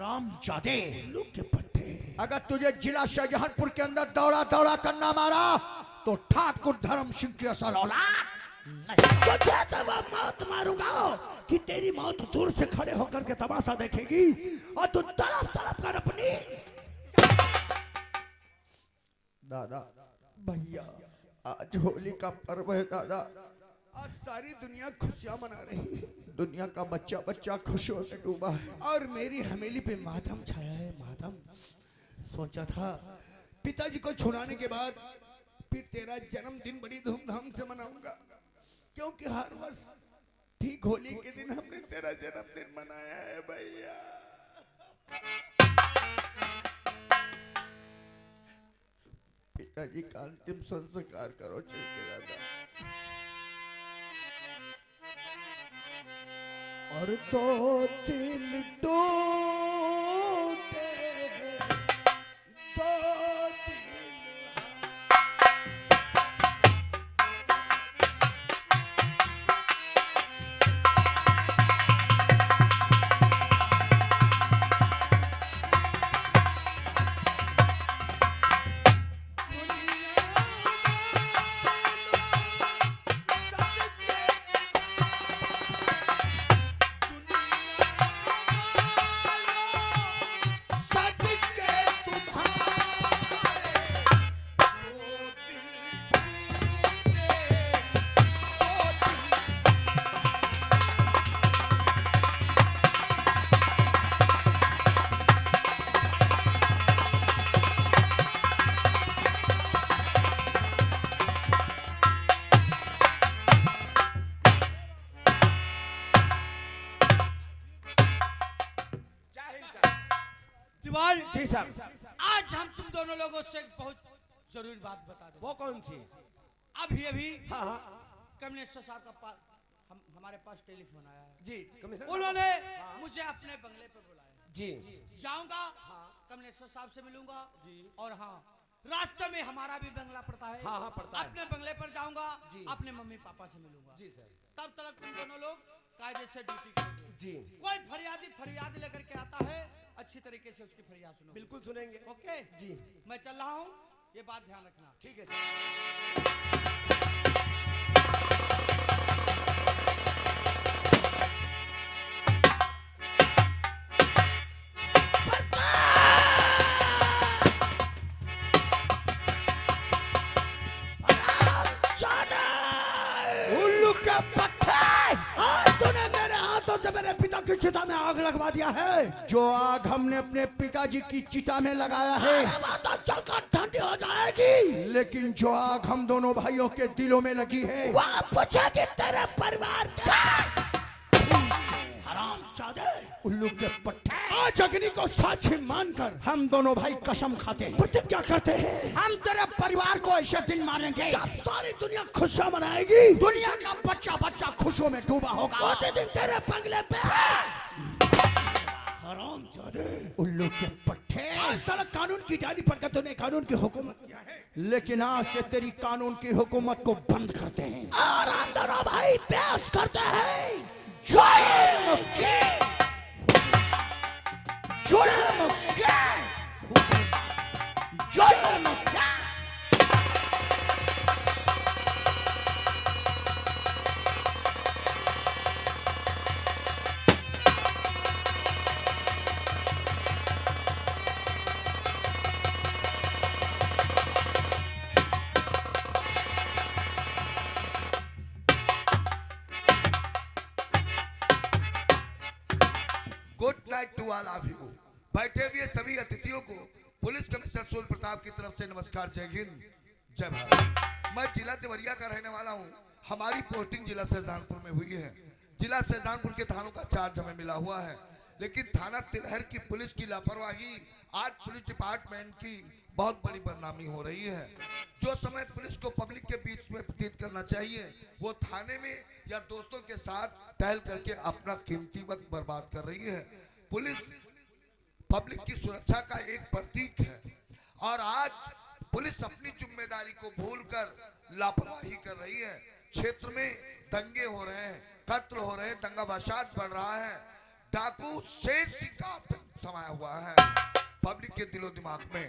हरामजादे उल्लू के पट्टे, अगर तुझे जिला शाहजहांपुर के अंदर दौड़ा दौड़ा करना मारा तो ठाकुर धर्म सिंह की असल औलाद तुझे तो वो मौत मारूंगा कि तेरी मौत दूर से खड़े होकर के तमाशा देखेगी और तू तड़प तड़प कर अपनी। दादा भैया, आज होली का पर्व है दादा, आज सारी दुनिया खुशियां मना रही है, दुनिया का बच्चा बच्चा खुशियों में डूबा है और मेरी हवेली पे मातम छाया है। मातम सोचा था पिताजी को छुड़ाने के बाद फिर तेरा जन्मदिन बड़ी धूमधाम से मनाऊंगा, क्योंकि हर वर्ष ठीक होली के दिन हमने तेरा जन्मदिन मनाया है भैया। पिताजी का अंतिम संस्कार करो चल के दादा। और तो दिल टूटे तो जी सर, आज हम तुम दोनों लोगों से बहुत जरूरी बात बता दें। वो कौन सी? अभी अभी हाँ कमिश्नर साहब का हमारे पास टेलीफोन आया है जी। कमिश्नर उन्होंने मुझे अपने बंगले पे बुलाया जी। जाऊंगा, कमिश्नर साहब से मिलूंगा जी। और हाँ, रास्ते में हमारा भी बंगला पड़ता है। हाँ पड़ता है। अपने बंगले पर जाऊंगा जी। अपने मम्मी पापा से मिलूंगा जी सर। तब तक तुम दोनों लोग कायदे से ड्यूटी करोगे जी। कोई फरियाद लेकर के आता है, अच्छी तरीके से उसकी फरियाद सुनो। बिल्कुल सुनेंगे। ओके जी। मैं चल रहा हूँ, ये बात ध्यान रखना। ठीक है सर। उल्लू के पट्टे, आज तूने मेरे हाथों से मेरे पिता की चिता में आग लगवा दिया है। जो आग हमने अपने पिताजी की चिता में लगाया है वो तो जलकर ठंडी हो जाएगी, लेकिन जो आग हम दोनों भाइयों के दिलों में लगी है वह पूछेगी तेरे परिवार का। हरामजादे उल्लू के पट्टे, आज अग्नि को साक्षी मानकर हम दोनों भाई कसम खाते हैं, प्रतिज्ञा करते हैं हम तेरे परिवार को ऐसे दिन मारेंगे जब सारी दुनिया खुशियां मनाएगी, दुनिया का बच्चा बच्चा खुशियों में डूबा होगा, वो दिन तेरे बंगले पे है। हरामजादे उल्लू के पट्टे, आज तक कानून की डायरी पढ़कर तूने कानून की हुकूमत किया है, लेकिन आज से तेरी कानून की हुकूमत को बंद करते हैं और हम दोनों भाई पेश करते हैं ज्वालामुखी, ज्वालामुखी, ज्वालामुखी। Good night to all of you. बैठे हुए सभी अतिथियों को पुलिस कमिश्नर सूर्य प्रताप की तरफ से नमस्कार, जय हिंद, जय भारत। मैं जिला देवरिया का रहने वाला हूं। हमारी पोस्टिंग जिला शाहजहांपुर में हुई है। जिला शाहजहांपुर के थानों का चार्ज हमें मिला हुआ है, लेकिन थाना तिलहर की पुलिस की लापरवाही आज पुलिस डिपार्टमेंट की बहुत बड़ी बदनामी हो रही है। जो समय पुलिस को पब्लिक के बीच में व्यतीत करना चाहिए वो थाने में या दोस्तों के साथ टहल करके अपना कीमती वक्त बर्बाद कर रही है। पुलिस पब्लिक की सुरक्षा का एक प्रतीक है और आज पुलिस अपनी जिम्मेदारी को भूलकर लापरवाही कर रही है। क्षेत्र में दंगे हो रहे हैं, कत्ल हो रहे हैं, दंगा फसाद बढ़ रहा है, डाकू शेर सिंह का आतंक समाया हुआ है पब्लिक के दिलो दिमाग में।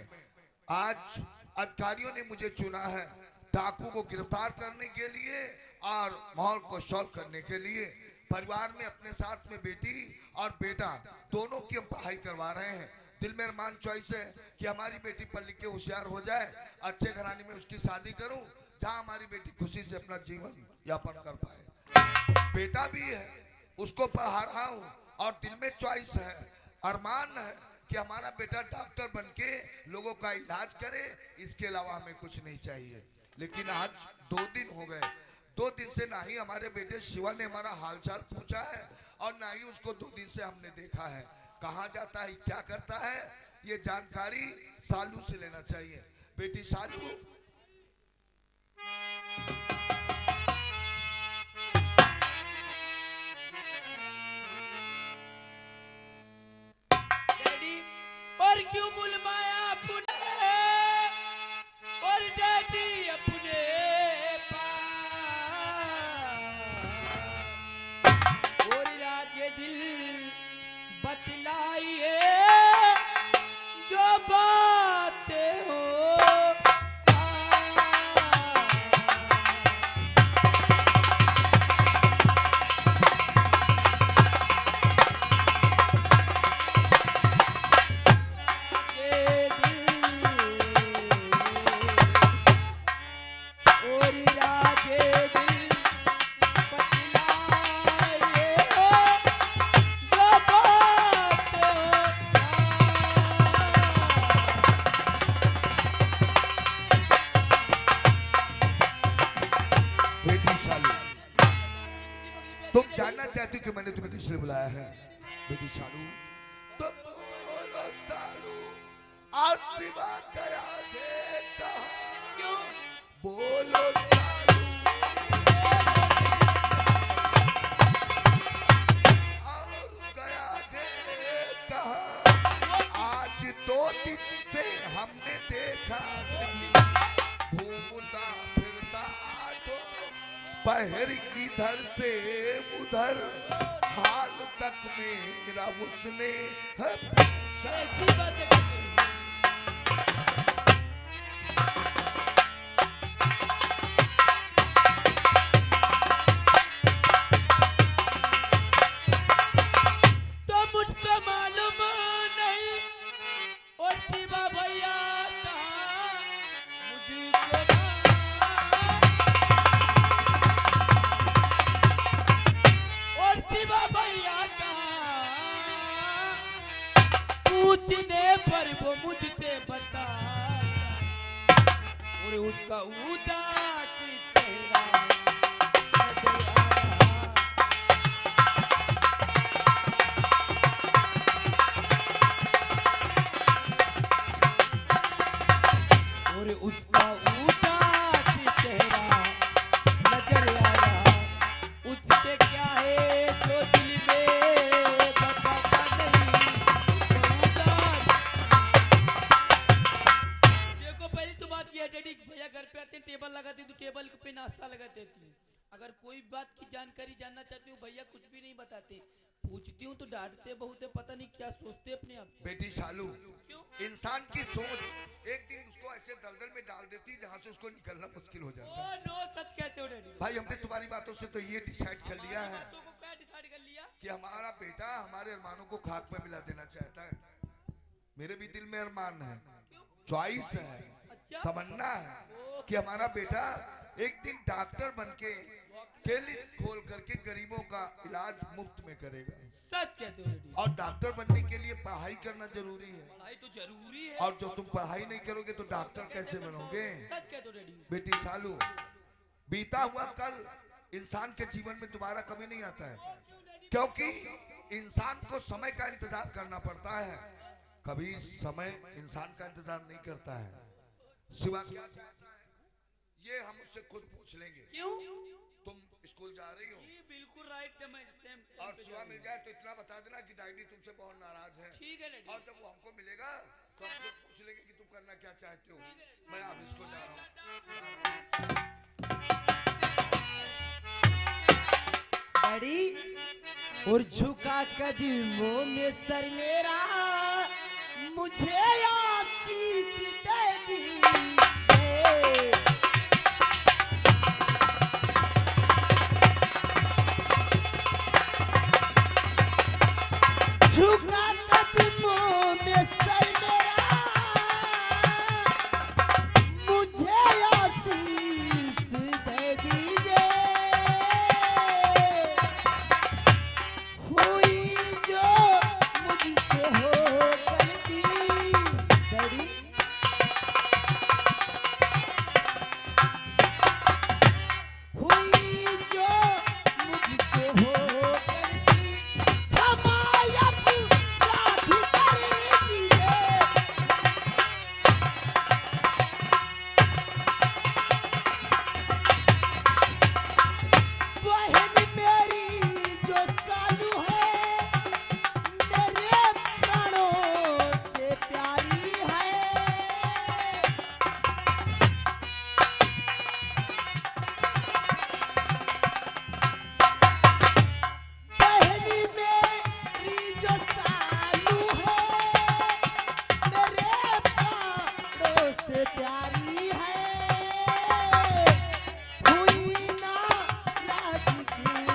आज अधिकारियों ने मुझे चुना है डाकू को गिरफ्तार करने के लिए और माहौल को सॉल्व करने के लिए। परिवार में अपने साथ में बेटी और बेटा दोनों की हम पढ़ाई करवा रहे हैं। दिल में अरमान चॉइस है कि हमारी बेटी पढ़ लिख के होशियार हो जाए, अच्छे घराने में उसकी शादी करूं जहां हमारी बेटी खुशी से अपना जीवन यापन कर पाए। बेटा भी है, उसको पढ़ा रहा हूं और दिल में चॉइस है, अरमान है कि हमारा बेटा डॉक्टर बनके लोगों का इलाज करे, इसके अलावा हमें कुछ नहीं चाहिए। लेकिन आज 2 दिन हो गए, 2 दिन से ना ही हमारे बेटे शिवा ने हमारा हालचाल पूछा है और ना ही उसको 2 दिन से हमने देखा है। कहाँ जाता है, क्या करता है, ये जानकारी सालू से लेना चाहिए। बेटी सालू, डैडी और क्यों बुलवाया अपने और डैडी अपने पास और राजे दिल बतलाइए जो बातें हो तुम जानना चाहती हो कि मैंने तुम्हें किस लिए बुलाया है? बेटी सालू, तो बोलो सालू, आज सिवा गया है कहाँ? क्यों? बोलो सालू, और गया है कहाँ? आज 2 दिन से हमने देखा घूमता फिरता आठो पहर इधर से उधर, हाल तक मेरा उसने है पूछा। ऐसी बातें करते हैं। तो मुझको मालूम नहीं और शिवा भैया कहाँ मुझको और शिवा भैया कहाँ पूछने पर वो मुझसे बता और उसका उदास चेहरा नजर आया। और उसका उदास चेहरा नजर आया। उससे क्या है जो दिल में बताता नहीं, उदास। देखो पहली तो बात ये है डैडी, भैया घर पे आते हैं टेबल लगाते हैं तो टेबल पे नाश्ता लगा देती है। अगर कोई बात की जानकारी जानना चाहती हूँ भैया कुछ भी नहीं बताते, पूछती हूँ तो डांटते बहुत है, पता नहीं क्या सोचते अपने आप। बेटी सालू, क्यों? इंसान की सोच एक दिन उसको ऐसे दलदल में डाल देती है जहाँ से उसको निकलना मुश्किल हो जाता है। ओ नो, सच कहते हो डैडी। भाई हमने तुम्हारी बातों से तो ये डिसाइड कर लिया है बातों को क्या डिसाइड कर लिया? कि हमारा बेटा हमारे अरमानों को खाक में मिला देना चाहता है। मेरे भी दिल में अरमान है, चॉइस है, अच्छा? तमन्ना है कि हमारा बेटा एक दिन डॉक्टर बनके क्लिनिक खोल करके गरीबों का इलाज मुफ्त में करेगा। सच कहते हो डैडी। और डॉक्टर बनने के लिए पढ़ाई करना जरूरी है, पढ़ाई तो जरूरी है। और जब तुम पढ़ाई नहीं करोगे तो डॉक्टर कैसे बनोगे? सच कहते हो डैडी। बेटी सालू, बीता हुआ कल इंसान के जीवन में दोबारा कभी नहीं आता है, क्योंकि इंसान को समय का इंतजार करना पड़ता है, कभी समय इंसान का इंतजार नहीं करता है। शिवा क्या चाहता है ये हम उससे खुद पूछ लेंगे। क्यों? तुम स्कूल जा रही हो जी बिल्कुल राइट है, मैं सेम और शिवा मिल जाए तो इतना बता देना कि डैडी तुमसे बहुत नाराज है। ठीक है डैडी। और जब वो हमको मिलेगा तो हम खुद पूछ लेंगे कि तुम करना क्या चाहते हो। मैं अब इसको जा रहा हूँ। बड़ी और झुका कदमों में सर मेरा मुझे आशीष दे दीजिए। झुका कदमों में सर मेरा, मुझे आशीष दे दीजिए। हुई जो मुझसे हो गलती, डैडी हुई जो मुझसे हो गलती, क्षमा अपराध कर दीजिए। बहन मेरी जो सालू है, मेरे प्राणों से प्यारी है। बहन मेरी जो सालू है, मेरे प्राणों से प्यारी है। हुई ना राजी क्यों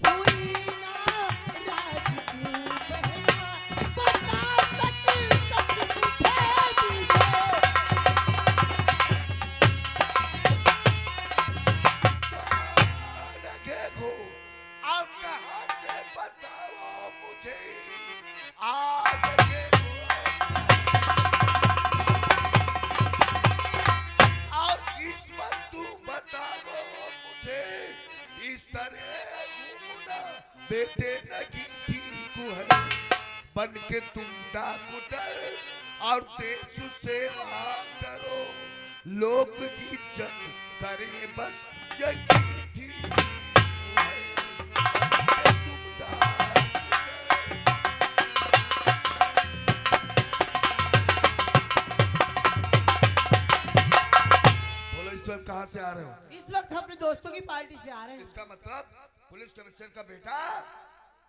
हुई ना राजी क्यों बहना, बता सच सच मुझे दीजिए। देखो आप कहाँ से बताओ मुझे आज देखो और किस्मत तू बताओ मुझे इस तरह घूमना बेटे नहीं ठीक है बन के तुम डॉक्टर और देश सेवा करो लोग इज्जत करें बस यही ठीक है बन के तुम डॉक्टर। बोलो इस वक्त कहाँ से आ रहे हो? इस वक्त हम अपने दोस्तों की पार्टी से आ रहे हैं। इसका मतलब पुलिस कमिश्नर का बेटा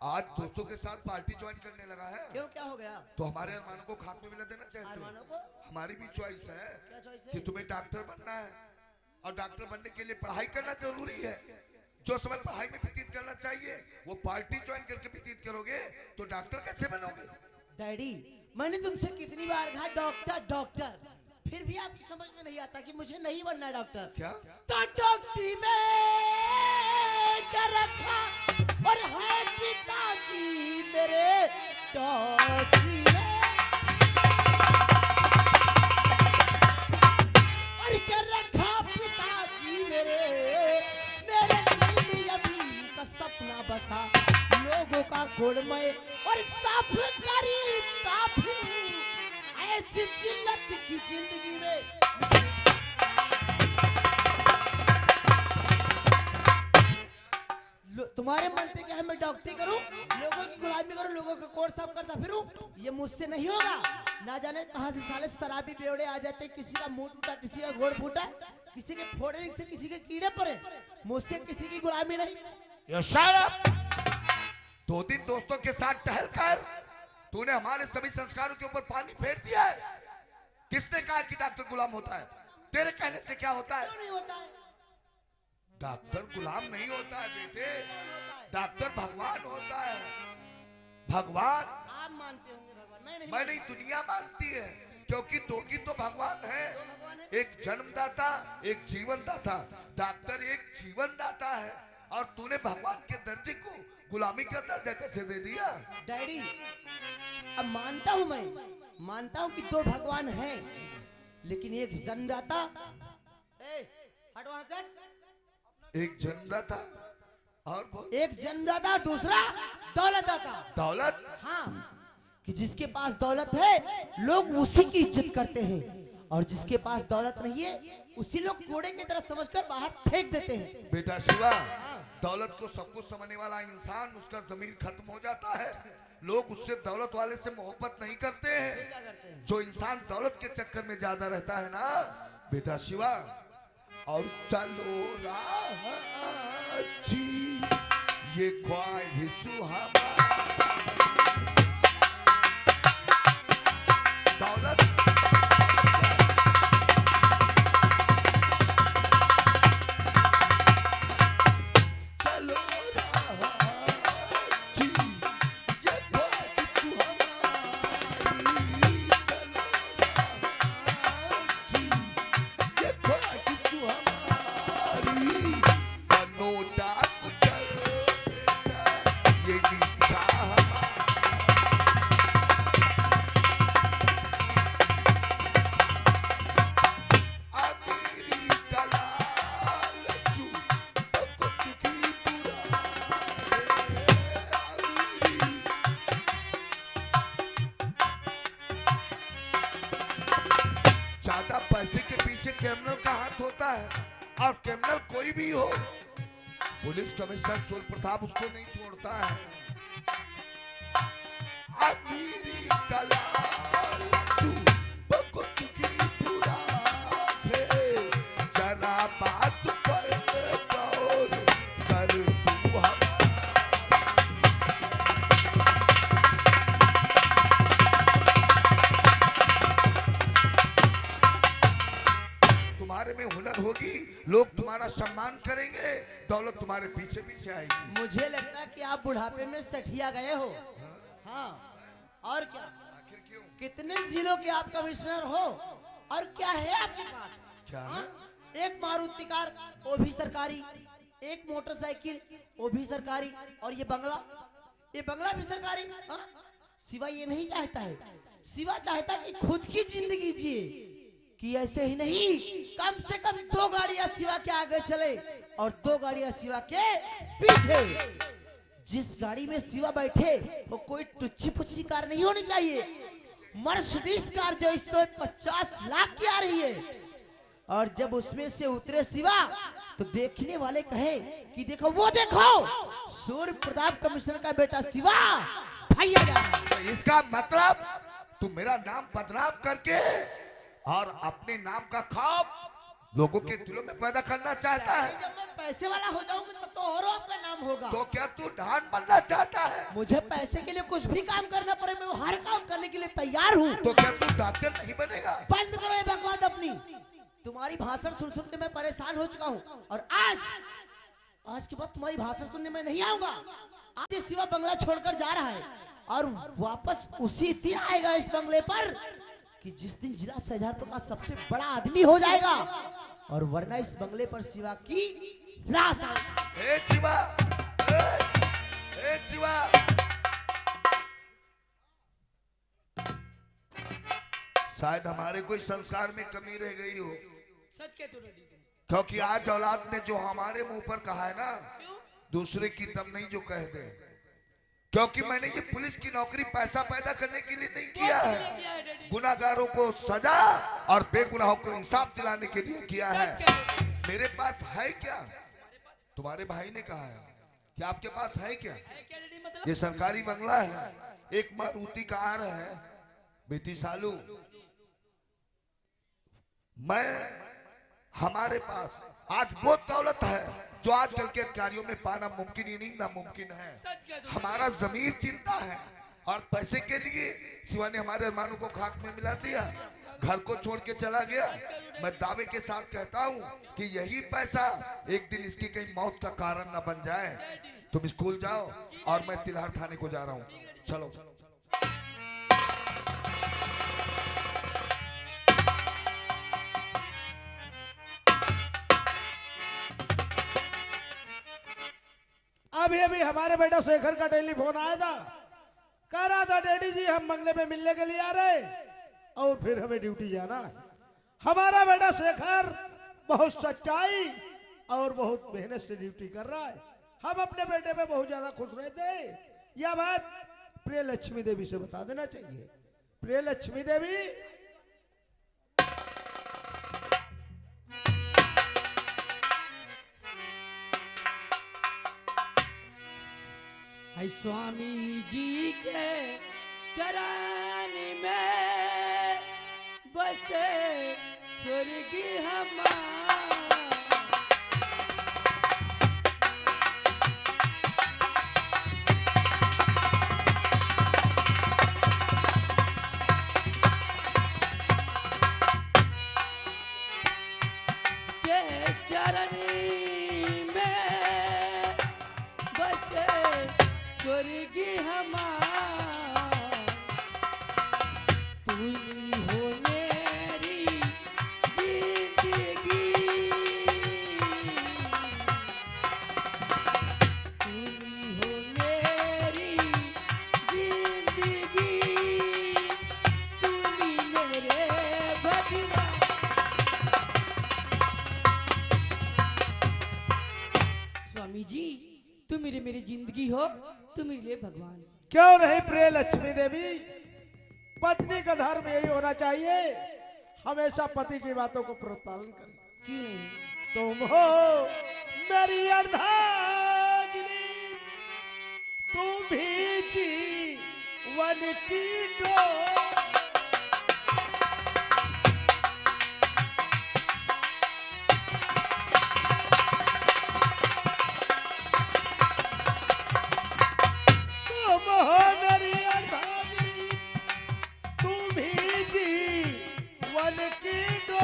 आज दोस्तों के साथ पार्टी ज्वाइन करने लगा है। क्यों, क्या हो गया? तो हमारे अरमानों को खाक में मिला देना चाहते अरमानों हो? को हमारी भी चॉइस है क्या चॉइस कि है? तुम्हें डॉक्टर बनना है और डॉक्टर बनने के लिए पढ़ाई करना जरूरी है। जो समय पढ़ाई में व्यतीत करना चाहिए वो पार्टी ज्वाइन करके व्यतीत करोगे तो डॉक्टर कैसे बनोगे? डैडी, मैंने तुमसे कितनी बार कहा डॉक्टर डॉक्टर, फिर भी आपकी समझ में नहीं आता कि मुझे नहीं बनना है डॉक्टर। क्या तो डॉक्टरी में क्या रखा और है पिताजी मेरे डॉक्टरी में, और क्या रखा पिताजी मेरे दिल में अभी का सपना बसा, लोगों का गुणमय और साफ करी ताप, ऐसी जिल्लत की जिंदगी में तुम्हारे मन से क्या है मैं डॉक्टरी करूं, लोगों की गुलामी करूं, लोगों का कोट साफ करता फिरूं, ये मुझसे नहीं होगा। ना जाने कहां से साले शराबी बेवड़े आ जाते, किसी का मुंह टूटा, किसी का घोड़ फूटा, किसी के फोड़े से किसी के कीड़े पड़े, मुझसे किसी की गुलामी नहीं। You shut up! 2 दिन दोस्तों के साथ टहल कर तूने हमारे सभी संस्कारों के ऊपर पानी फेर दिया है। किसने कहा कि डॉक्टर गुलाम होता है? तेरे कहने से क्या होता है? क्यों नहीं होता है? डॉक्टर गुलाम नहीं होता है बेटे, डॉक्टर भगवान होता है। भगवान आप मानते होंगे भगवान, मैं नहीं मैं नहीं, दुनिया मानती है क्योंकि दो की तो भगवान है, भगवान है। एक जन्मदाता एक जीवनदाता। डॉक्टर एक जीवनदाता है और तूने भगवान के दर्जे को गुलामी का दर्जा कैसे दे दिया? डैडी, अब मानता हूं, मैं मानता हूं कि 2 भगवान हैं, लेकिन एक जन्मदाता, हट वहां से, एक जन्मदाता और बोल एक जन्मदाता और दूसरा दौलतदाता। दौलत। हाँ, कि जिसके पास दौलत है लोग उसी की इज्जत करते हैं, और जिसके पास दौलत नहीं है उसी लोग कोड़े की तरह समझकर बाहर फेंक देते हैं। बेटा शिवा, दौलत को सब कुछ समझने वाला इंसान उसका जमीन खत्म हो जाता है। लोग उससे दौलत वाले से मोहब्बत नहीं करते हैं। जो इंसान दौलत के चक्कर में ज्यादा रहता है ना बेटा शिवा, और चलो राजी ये ख्वाहिश हमारी दौलत चलो राजी ये ख्वाहिश हमारी चलो राजी ये ख्वाहिश हमारी बनो डॉक्टर बेटा ये इच्छा हमारी अमीरी कला लज्जू कुछ की बुरा अमीरी ज्यादा पैसे के पीछे क्रिमिनल का हाथ होता है और क्रिमिनल कोई भी हो पुलिस कमिश्नर सूर्य प्रताप उसको नहीं छोड़ता है अमीरी कला लज्जू बहुत की बुरा है जरा बात पर गौर कर तू हमारा तुम्हारे में हुनर होगी लोग तुम्हारा सम्मान करेंगे दौलत तुम्हारे पीछे पीछे आएगी मुझे लगता है कि आप बुढ़ापे में सठिया गए हो। हाँ, और क्या? आखिर क्यों कितने जिलों के आप कमिश्नर हो और क्या है आपके पास? क्या है? हाँ? एक मारुति कार वो भी सरकारी, एक मोटरसाइकिल वो भी सरकारी, और ये बंगला भी सरकारी। हाँ? शिवा ये नहीं चाहता है, शिवा चाहता है कि खुद की जिंदगी जिए, कि ऐसे ही नहीं कम से कम 2 गाड़ियां शिवा के आगे चले और 2 गाड़ियां शिवा के पीछे। जिस गाड़ी में शिवा बैठे वो कोई टुच्ची पुच्ची कार नहीं होनी चाहिए, मर्सिडीज कार जो इस समय 50 लाख की आ रही है। और जब उसमें से उतरे शिवा तो देखने वाले कहे कि देखो वो देखो सूर्य प्रताप कमिश्नर का बेटा शिवा भैया जा रहा है। तो इसका मतलब तू मेरा नाम बदनाम करके और अपने नाम का खौफ लोगों के दिलों में पैदा करना चाहता है। जब मैं पैसे वाला हो जाऊंगा तब तो और आपका नाम होगा। तो क्या तू डॉन बनना चाहता है? मुझे पैसे के लिए कुछ भी काम करना पड़े मैं वो हर काम करने के लिए तैयार हूँ। तो क्या तू डॉक्टर नहीं बनेगा? बंद करो ये बकवास अपनी। तुम्हारी भाषण सुन सुन के मैं परेशान हो चुका हूँ और आज के बाद तुम्हारी भाषण सुनने में नहीं आऊंगा। आज ये शिवा बंगला छोड़कर जा रहा है और वापस उसी दिन आएगा इस बंगले पर कि जिस दिन जिला शाहजहांपुर का सबसे बड़ा आदमी हो जाएगा, और वरना इस बंगले पर शिवा की लाश आएगी। ए शिवा, ए शिवा, शायद हमारे कोई संस्कार में कमी रह गई हो, सच कहते हो डैडी तुम। क्योंकि आज औलाद ने जो हमारे मुंह पर कहा है ना, दूसरे की दम नहीं जो कह दे। क्योंकि मैंने ये पुलिस की नौकरी पैसा पैदा करने के लिए नहीं किया है, किया है डैडी। गुनाहगारों को सजा और बेगुनाहों को इंसाफ दिलाने के लिए किया है। सच कहते हो। मेरे पास है क्या? तुम्हारे भाई ने कहा है कि आपके पास है क्या? है क्या डैडी मतलब? ये सरकारी बंगला है, एक मारुति कार है। बेटी सालू, हमारे पास आज वो दौलत है जो आजकल के अधिकारियों में पाना मुमकिन ही नहीं नामुमकिन है। सच कहते हो। हमारा जमीर चिंता है और पैसे के लिए शिवा ने हमारे अरमानों को खाक में मिला दिया, घर को छोड़ के चला गया। मैं दावे के साथ कहता हूँ कि यही पैसा एक दिन इसकी कहीं मौत का कारण न बन जाए। तुम स्कूल जाओ और मैं तिलहर थाने को जा रहा हूँ। चलो। अभी अभी हमारे बेटा शेखर का टेलीफोन आया था, कह रहा था डैडी जी हम बंगले में मिलने के लिए आ रहे और फिर हमें ड्यूटी जाना है। हमारा बेटा शेखर बहुत सच्चाई और बहुत मेहनत से ड्यूटी कर रहा है। हम अपने बेटे पे बहुत ज्यादा खुश रहते हैं। यह बात प्रिय लक्ष्मी देवी से बता देना चाहिए। प्रिय लक्ष्मी देवी, है स्वामी जी के चरण में बसे स्वर्ग हमारा। तूनी हो मेरी जिंदगी, तूनी हो मेरी जिंदगी, तूनी मेरे भगवान। स्वामी जी, तुम मेरी जिंदगी हो, तुम मेरे लिए भगवान। क्यों नहीं प्रिय लक्ष्मी देवी, पत्नी का धर्म यही होना चाहिए, हमेशा पति की बातों को प्रोत्साहन करना। क्यों नहीं? तुम हो मेरी अर्धांगिनी, तुम भी जीवन की डोर। तुम हो मेरी अर्धांगिनी, तुम भी जीवन की डोर।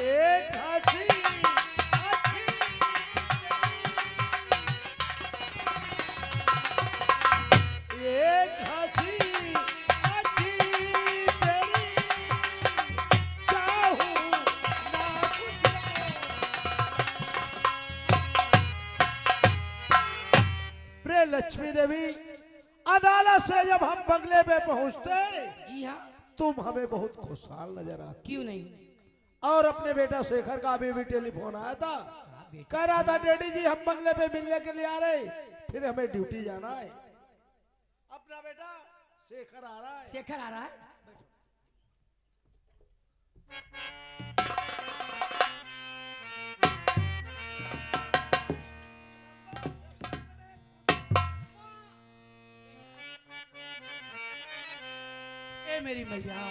एक हंसी अच्छी, एक हंसी अच्छी तेरी, चाहूं ना कुछ प्रिय लक्ष्मी देवी, अदालत से जब हम बंगले में पहुंचते, जी हाँ, तुम हमें बहुत खुशहाल नजर आती। क्यों नहीं? और अपने बेटा शेखर का अभी भी टेलीफोन आया था, कह रहा था डैडी जी हम बंगले पे मिलने के लिए आ रहे, फिर हमें ड्यूटी जाना है। अपना बेटा शेखर आ रहा है। शेखर आ रहा है। ए मेरी मैया,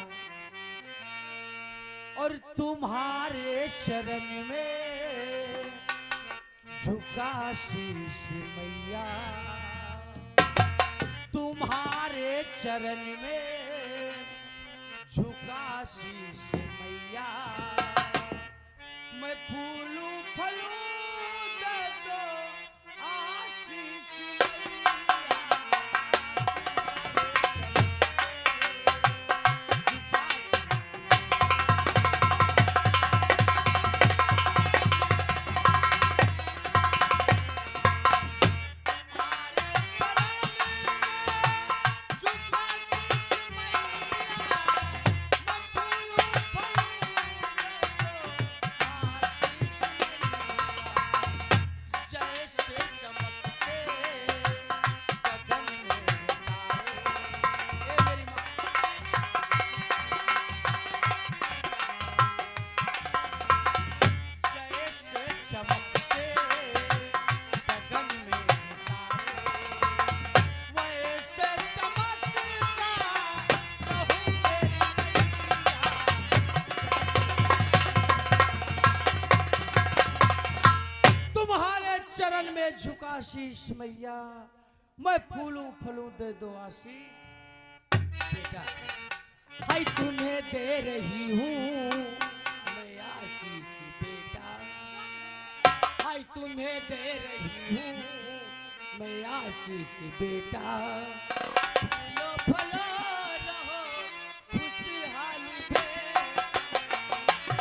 और तुम्हारे शरण में झुका शीश मैया, तुम्हारे चरण में झुका शीश मैया, मैं फूलूं फलूं दे दो आशीष झुका शीश मैया, मैं फूलूं फलूं दे दो आशीष। बेटा, हाय तुम्हें दे रही हूँ मैं आशीष बेटा, हाय तुम्हें दे रही हूँ मैं आशीष बेटा। फूलो फलो रहो खुशहाली में,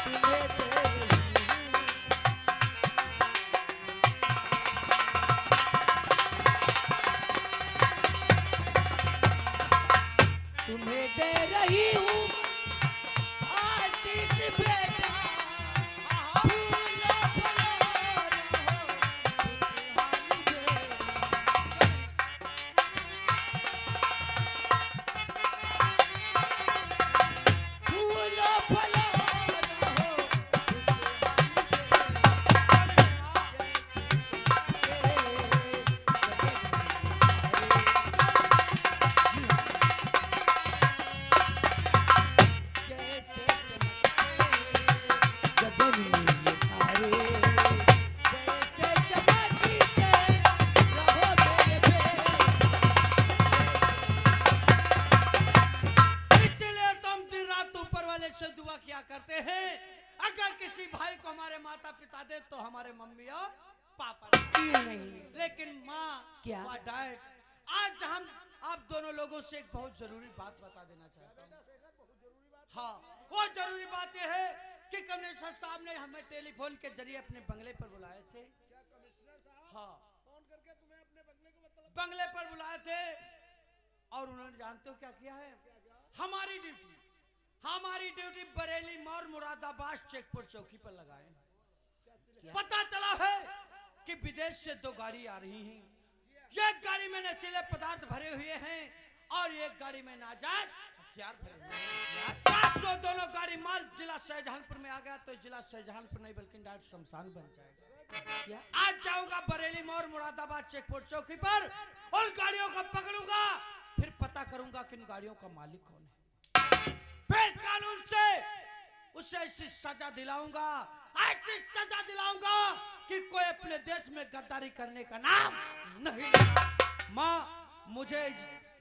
तुम्हें दे रही हूँ। तुम्हें दे रही हूँ आशीष बेटा, फूलो फलो रहो खुशहाली में। फूलो फलो रहो दुआ किया करते हैं, अगर किसी भाई को हमारे माता पिता दे तो हमारे मम्मी और पापा नहीं, लेकिन माँ क्या डैड, आप दोनों लोगों से एक बहुत जरूरी बात बता देना चाहता हूँ। हाँ, वो जरूरी बात यह है कि कमिश्नर साहब ने हमें टेलीफोन के जरिए अपने बंगले पर बुलाए थे। हाँ, फोन करके तुम्हें अपने बंगले को मतलब बंगले पर बुलाए थे और उन्होंने जानते हो क्या किया है? हमारी ड्यूटी बरेली और मुरादाबाद चेकपोस्ट चौकी पर लगाए। पता चला है कि विदेश से 2 गाड़ी आ रही हैं। एक गाड़ी में नशीले पदार्थ भरे हुए हैं और एक गाड़ी में नाजायज हथियार भरे हुए हैं। जो दोनों गाड़ी माल जिला शाहजहानपुर में आ गया तो जिला शाहजहानपुर नहीं बल्कि डायरेक्ट शमशान बन जाएगा। आज जाऊंगा बरेली और मुरादाबाद चेकपोस्ट चौकी पर, उन गाड़ियों को पकड़ूंगा, फिर पता करूंगा कि इन गाड़ियों का मालिक कौन है, फिर कानून से उसे ऐसी सजा दिलाऊंगा कि कोई अपने देश में गद्दारी करने का नाम नहीं लेगा। माँ, मुझे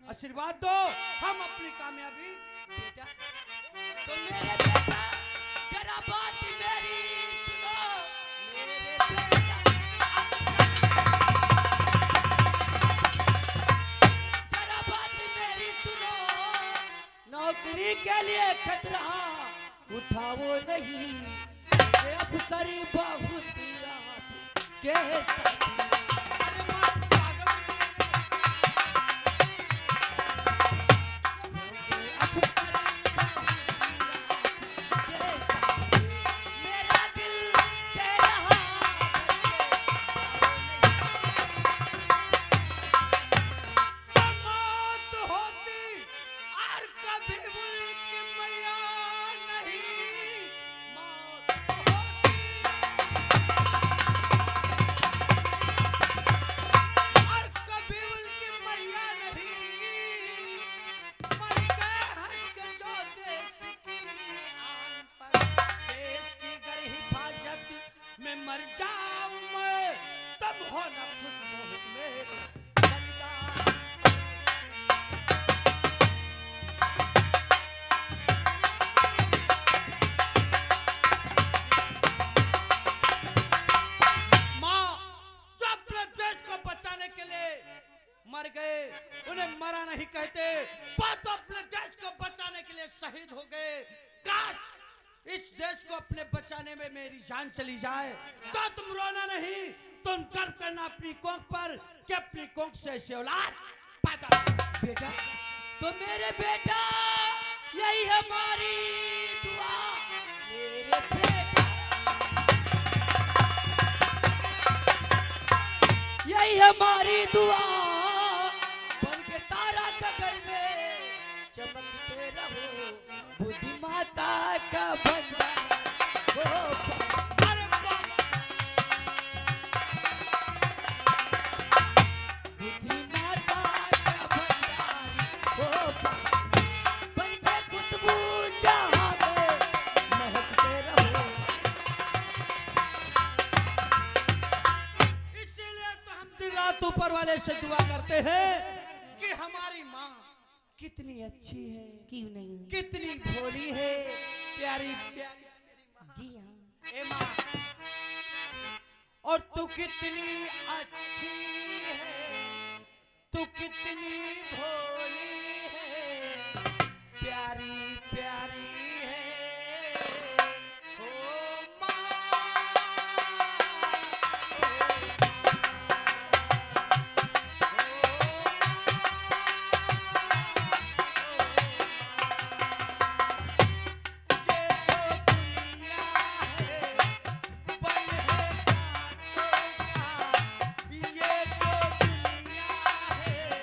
आशीर्वाद दो, हम अपनी कामयाबी। बेटा, तो मेरे बेटा जरा बात मेरी सुनो। मेरे बेटा जरा बात मेरी सुनो। नौकरी के लिए खतरा उठाओ नहीं, अफसरी बहुत के साथी। मेरा दिल कह रहा मौत होती और कभी मुल्क मैया नहीं, मौत होती और कभी मुल्क मैया नहीं। मर गए हंस के जो देश की आन पर, देश की गर हिफाजत में मर जाऊं मैं, तब हो न खुश बहुत मेरे बलिदान। माँ, जो अपने देश को बचाने के लिए मर गए, उन्हें मरा नहीं कहते, वो तो अपने देश को बचाने के लिए शहीद हो गए। काश इस देश को अपने बचाने में मेरी जान चली जाए तो तुम रोना नहीं, तुम गर्व करना अपनी कोख पर कि अपनी कोख से ऐसे औलाद पैदा हुई। बेटा, तो मेरे बेटा यही हमारी दुआ। मेरे बेटा यही हमारी दुआ, बन के तारा गगन में चमकते रहो, बुद्धि माता का भंडार हो। अरे वाह! बुद्धि माता का भंडार हो, बन के खुशबू जहां में महकते रहो। इसीलिए तो हम दिन रात ऊपर वाले से दुआ करते हैं कि हमारी माँ कितनी अच्छी है, क्यों नहीं? कितनी भोली है, प्यारी प्यारी मेरी माँ। जी हाँ। ए माँ, और तू कितनी अच्छी है, तू कितनी भोली है, प्यारी